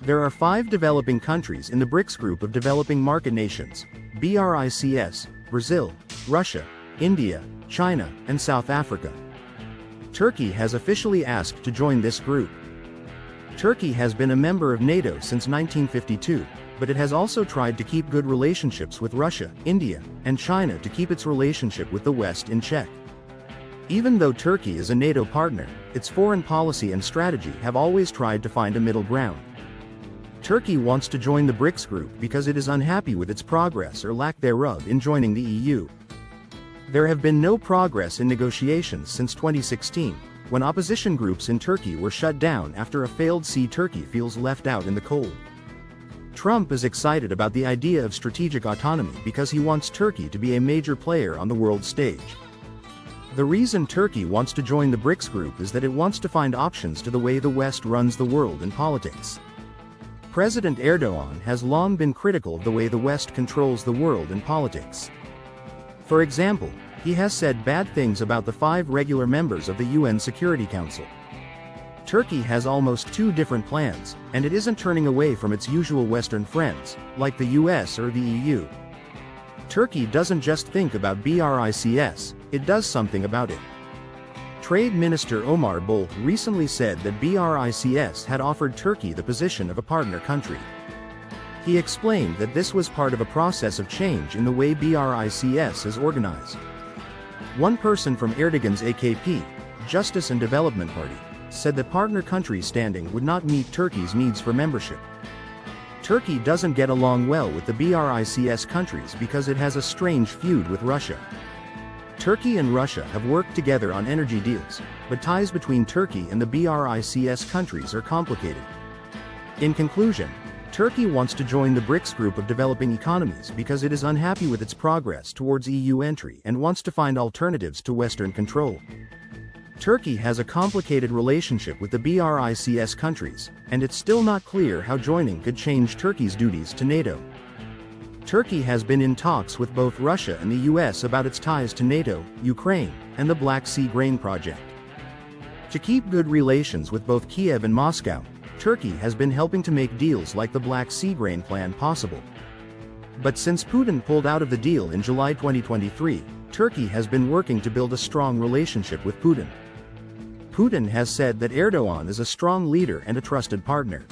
There are 5 developing countries in the BRICS group of developing market nations: BRICS, Brazil, Russia, India, China, and South Africa. Turkey has officially asked to join this group. Turkey has been a member of NATO since 1952, but it has also tried to keep good relationships with Russia, India, and China to keep its relationship with the West in check. Even though Turkey is a NATO partner, its foreign policy and strategy have always tried to find a middle ground. Turkey wants to join the BRICS group because it is unhappy with its progress or lack thereof in joining the EU. There have been no progress in negotiations since 2016, when opposition groups in Turkey were shut down after a failed Turkey feels left out in the cold. Trump is excited about the idea of strategic autonomy because he wants Turkey to be a major player on the world stage. The reason Turkey wants to join the BRICS group is that it wants to find options to the way the West runs the world in politics. President Erdogan has long been critical of the way the West controls the world in politics. For example, he has said bad things about the 5 regular members of the UN Security Council. Turkey has almost 2 different plans, and it isn't turning away from its usual Western friends, like the US or the EU. Turkey doesn't just think about BRICS, it does something about it. Trade Minister Omar Bol recently said that BRICS had offered Turkey the position of a partner country. He explained that this was part of a process of change in the way BRICS is organized. One person from Erdogan's AKP, Justice and Development Party, said that partner country standing would not meet Turkey's needs for membership. Turkey doesn't get along well with the BRICS countries because it has a strange feud with Russia. Turkey and Russia have worked together on energy deals, but ties between Turkey and the BRICS countries are complicated. In conclusion, Turkey wants to join the BRICS group of developing economies because it is unhappy with its progress towards EU entry and wants to find alternatives to Western control. Turkey has a complicated relationship with the BRICS countries, and it's still not clear how joining could change Turkey's duties to NATO. Turkey has been in talks with both Russia and the US about its ties to NATO, Ukraine, and the Black Sea Grain Project. To keep good relations with both Kiev and Moscow, Turkey has been helping to make deals like the Black Sea Grain Plan possible. But since Putin pulled out of the deal in July 2023, Turkey has been working to build a strong relationship with Putin. Putin has said that Erdogan is a strong leader and a trusted partner.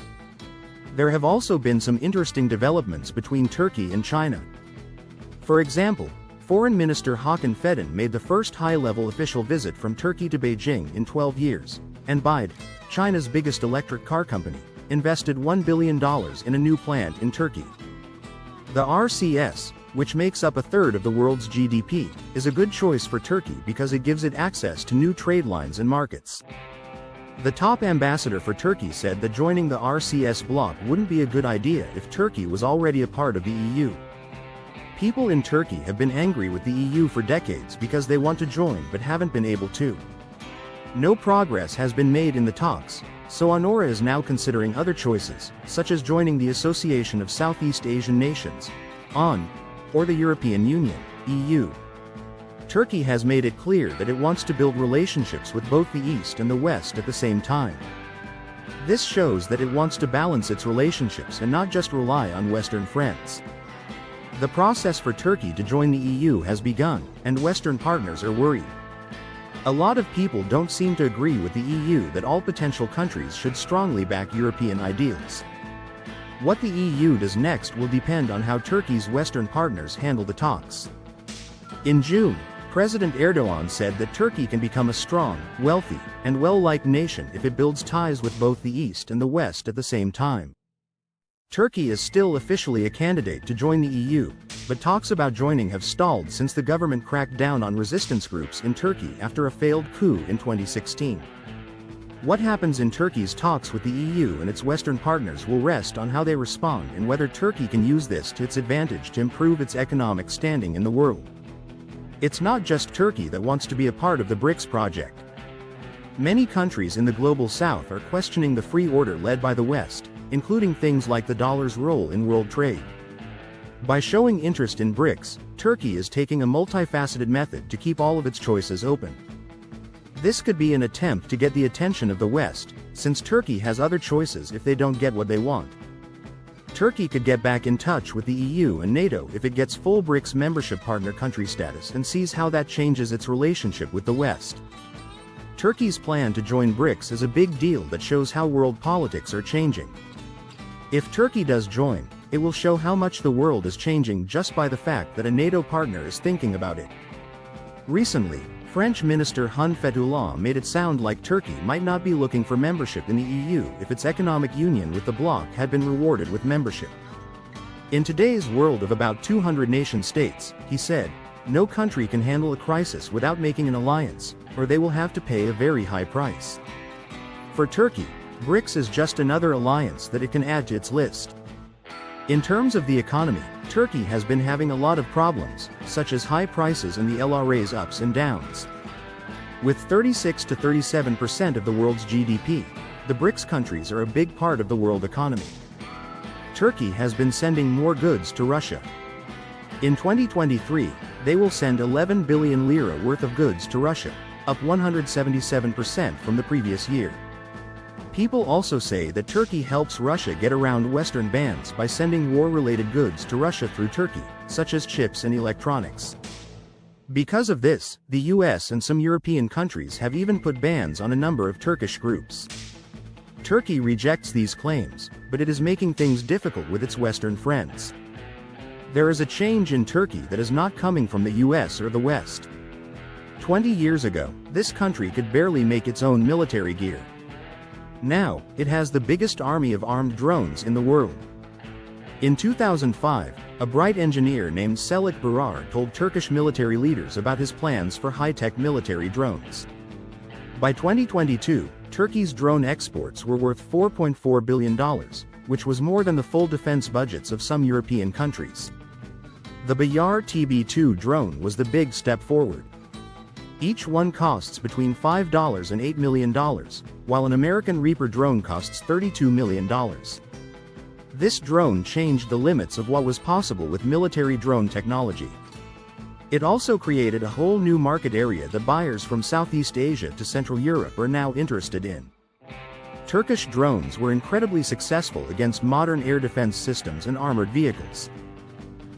There have also been some interesting developments between Turkey and China. For example, Foreign Minister Hakan Fidan made the first high-level official visit from Turkey to Beijing in 12 years, and BYD, China's biggest electric car company, invested $1 billion in a new plant in Turkey. The RCS, which makes up a third of the world's GDP, is a good choice for Turkey because it gives it access to new trade lines and markets. The top ambassador for Turkey said that joining the RCS bloc wouldn't be a good idea if Turkey was already a part of the EU. People in Turkey have been angry with the EU for decades because they want to join but haven't been able to. No progress has been made in the talks, so Ankara is now considering other choices, such as joining the Association of Southeast Asian Nations, ASEAN, or the European Union, EU. Turkey has made it clear that it wants to build relationships with both the East and the West at the same time. This shows that it wants to balance its relationships and not just rely on Western friends. The process for Turkey to join the EU has begun, and Western partners are worried. A lot of people don't seem to agree with the EU that all potential countries should strongly back European ideals. What the EU does next will depend on how Turkey's Western partners handle the talks. In June, President Erdogan said that Turkey can become a strong, wealthy, and well-liked nation if it builds ties with both the East and the West at the same time. Turkey is still officially a candidate to join the EU, but talks about joining have stalled since the government cracked down on resistance groups in Turkey after a failed coup in 2016. What happens in Turkey's talks with the EU and its Western partners will rest on how they respond and whether Turkey can use this to its advantage to improve its economic standing in the world. It's not just Turkey that wants to be a part of the BRICS project. Many countries in the global south are questioning the free order led by the West, including things like the dollar's role in world trade. By showing interest in BRICS, Turkey is taking a multifaceted method to keep all of its choices open. This could be an attempt to get the attention of the West, since Turkey has other choices if they don't get what they want. Turkey could get back in touch with the EU and NATO if it gets full BRICS membership partner country status and sees how that changes its relationship with the West. Turkey's plan to join BRICS is a big deal that shows how world politics are changing. If Turkey does join, it will show how much the world is changing just by the fact that a NATO partner is thinking about it. Recently, French Minister Hun Fethullah made it sound like Turkey might not be looking for membership in the EU if its economic union with the bloc had been rewarded with membership. In today's world of about 200 nation-states, he said, no country can handle a crisis without making an alliance, or they will have to pay a very high price. For Turkey, BRICS is just another alliance that it can add to its list. In terms of the economy, Turkey has been having a lot of problems, such as high prices and the LRA's ups and downs. With 36 to 37% of the world's GDP, the BRICS countries are a big part of the world economy. Turkey has been sending more goods to Russia. In 2023, they will send 11 billion lira worth of goods to Russia, up 177% from the previous year. People also say that Turkey helps Russia get around Western bans by sending war-related goods to Russia through Turkey, such as chips and electronics. Because of this, the US and some European countries have even put bans on a number of Turkish groups. Turkey rejects these claims, but it is making things difficult with its Western friends. There is a change in Turkey that is not coming from the US or the West. 20 years ago, this country could barely make its own military gear. Now, it has the biggest army of armed drones in the world. In 2005, a bright engineer named Selik Barar told Turkish military leaders about his plans for high-tech military drones. By 2022, Turkey's drone exports were worth $4.4 billion, which was more than the full defense budgets of some European countries. The Bayar TB2 drone was the big step forward. Each one costs between $5 and $8 million, while an American Reaper drone costs $32 million. This drone changed the limits of what was possible with military drone technology. It also created a whole new market area that buyers from Southeast Asia to Central Europe are now interested in. Turkish drones were incredibly successful against modern air defense systems and armored vehicles.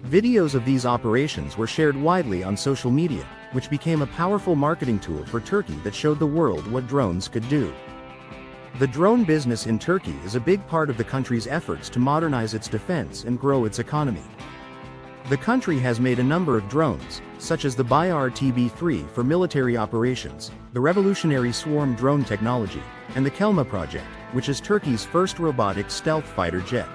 Videos of these operations were shared widely on social media, which became a powerful marketing tool for Turkey that showed the world what drones could do. The drone business in Turkey is a big part of the country's efforts to modernize its defense and grow its economy. The country has made a number of drones, such as the Bayar TB3 for military operations, the revolutionary swarm drone technology, and the Kelma project, which is Turkey's first robotic stealth fighter jet.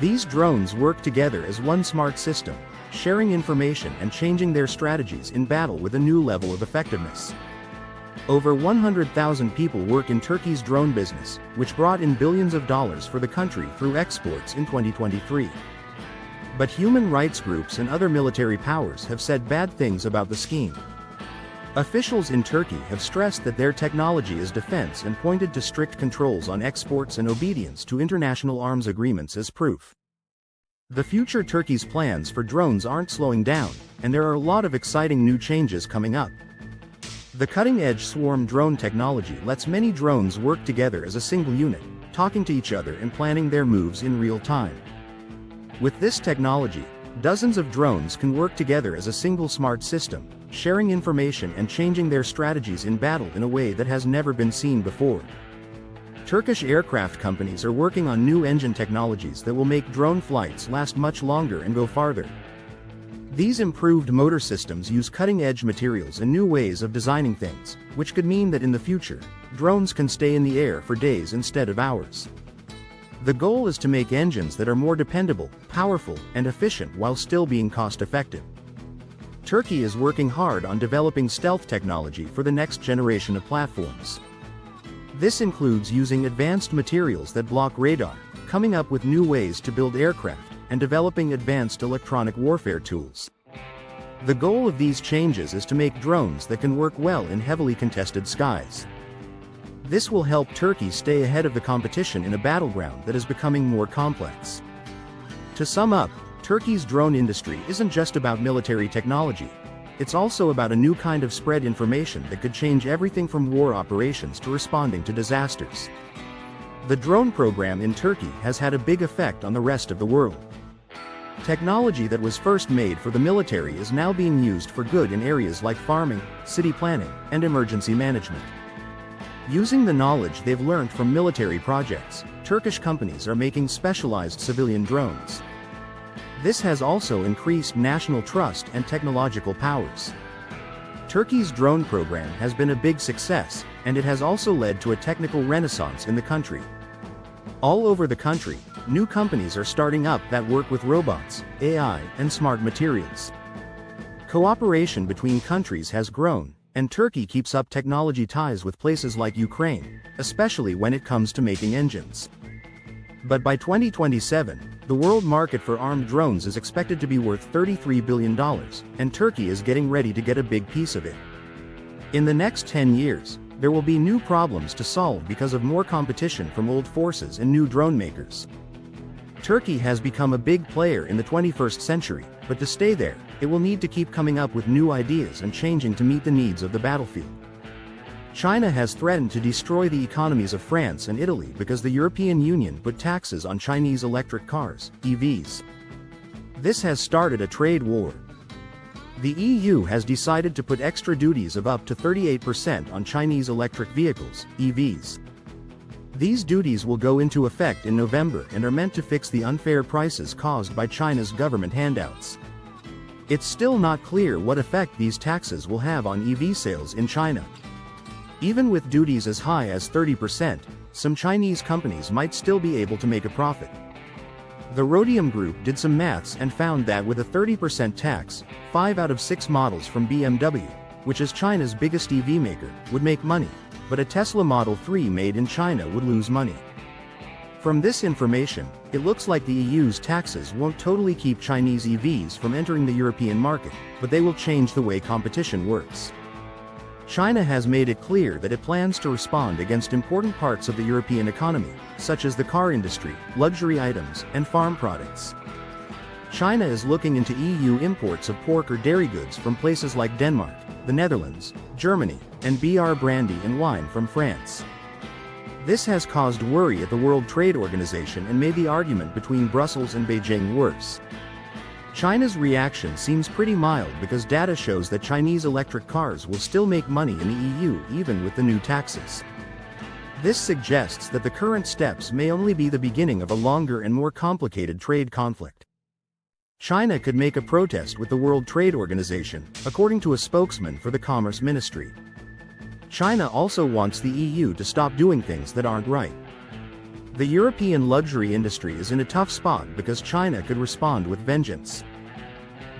These drones work together as one smart system, sharing information and changing their strategies in battle with a new level of effectiveness. Over 100,000 people work in Turkey's drone business, which brought in billions of dollars for the country through exports in 2023. But human rights groups and other military powers have said bad things about the scheme. Officials in Turkey have stressed that their technology is defense and pointed to strict controls on exports and obedience to international arms agreements as proof. The future Turkey's plans for drones aren't slowing down, and there are a lot of exciting new changes coming up. The cutting-edge swarm drone technology lets many drones work together as a single unit, talking to each other and planning their moves in real time. With this technology, dozens of drones can work together as a single smart system, sharing information and changing their strategies in battle in a way that has never been seen before. Turkish aircraft companies are working on new engine technologies that will make drone flights last much longer and go farther. These improved motor systems use cutting-edge materials and new ways of designing things, which could mean that in the future, drones can stay in the air for days instead of hours. The goal is to make engines that are more dependable, powerful, and efficient while still being cost-effective. Turkey is working hard on developing stealth technology for the next generation of platforms. This includes using advanced materials that block radar, coming up with new ways to build aircraft, and developing advanced electronic warfare tools. The goal of these changes is to make drones that can work well in heavily contested skies. This will help Turkey stay ahead of the competition in a battleground that is becoming more complex. To sum up, Turkey's drone industry isn't just about military technology. It's also about a new kind of spread information that could change everything from war operations to responding to disasters. The drone program in Turkey has had a big effect on the rest of the world. Technology that was first made for the military is now being used for good in areas like farming, city planning, and emergency management. Using the knowledge they've learned from military projects, Turkish companies are making specialized civilian drones. This has also increased national trust and technological powers. Turkey's drone program has been a big success, and it has also led to a technical renaissance in the country. All over the country, new companies are starting up that work with robots, AI, and smart materials. Cooperation between countries has grown, and Turkey keeps up technology ties with places like Ukraine, especially when it comes to making engines. But by 2027, the world market for armed drones is expected to be worth $33 billion, and Turkey is getting ready to get a big piece of it. In the next 10 years, there will be new problems to solve because of more competition from old forces and new drone makers. Turkey has become a big player in the 21st century, but to stay there, it will need to keep coming up with new ideas and changing to meet the needs of the battlefield. China has threatened to destroy the economies of France and Italy because the European Union put taxes on Chinese electric cars, EVs. This has started a trade war. The EU has decided to put extra duties of up to 38% on Chinese electric vehicles, EVs. These duties will go into effect in November and are meant to fix the unfair prices caused by China's government handouts. It's still not clear what effect these taxes will have on EV sales in China. Even with duties as high as 30%, some Chinese companies might still be able to make a profit. The Rhodium Group did some maths and found that with a 30% tax, 5 out of 6 models from BMW, which is China's biggest EV maker, would make money, but a Tesla Model 3 made in China would lose money. From this information, it looks like the EU's taxes won't totally keep Chinese EVs from entering the European market, but they will change the way competition works. China has made it clear that it plans to respond against important parts of the European economy, such as the car industry, luxury items, and farm products. China is looking into EU imports of pork or dairy goods from places like Denmark, the Netherlands, Germany, and BR brandy and wine from France. This has caused worry at the World Trade Organization and made the argument between Brussels and Beijing worse. China's reaction seems pretty mild because data shows that Chinese electric cars will still make money in the EU even with the new taxes. This suggests that the current steps may only be the beginning of a longer and more complicated trade conflict. China could make a protest with the World Trade Organization, according to a spokesman for the Commerce Ministry. China also wants the EU to stop doing things that aren't right. The European luxury industry is in a tough spot because China could respond with vengeance.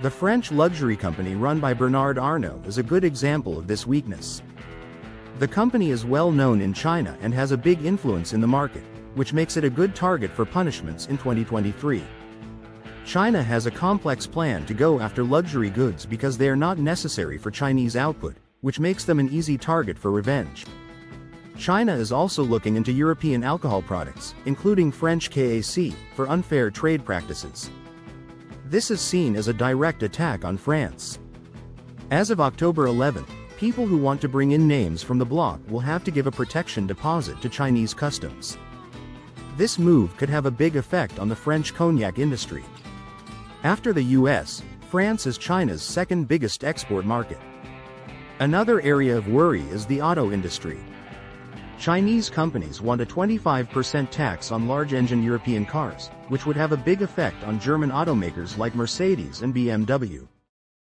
The French luxury company run by Bernard Arnault is a good example of this weakness. The company is well known in China and has a big influence in the market, which makes it a good target for punishments in 2023. China has a complex plan to go after luxury goods because they are not necessary for Chinese output, which makes them an easy target for revenge. China is also looking into European alcohol products, including French CAC, for unfair trade practices. This is seen as a direct attack on France. As of October 11, people who want to bring in names from the bloc will have to give a protection deposit to Chinese customs. This move could have a big effect on the French cognac industry. After the US, France is China's second biggest export market. Another area of worry is the auto industry. Chinese companies want a 25% tax on large-engine European cars, which would have a big effect on German automakers like Mercedes and BMW.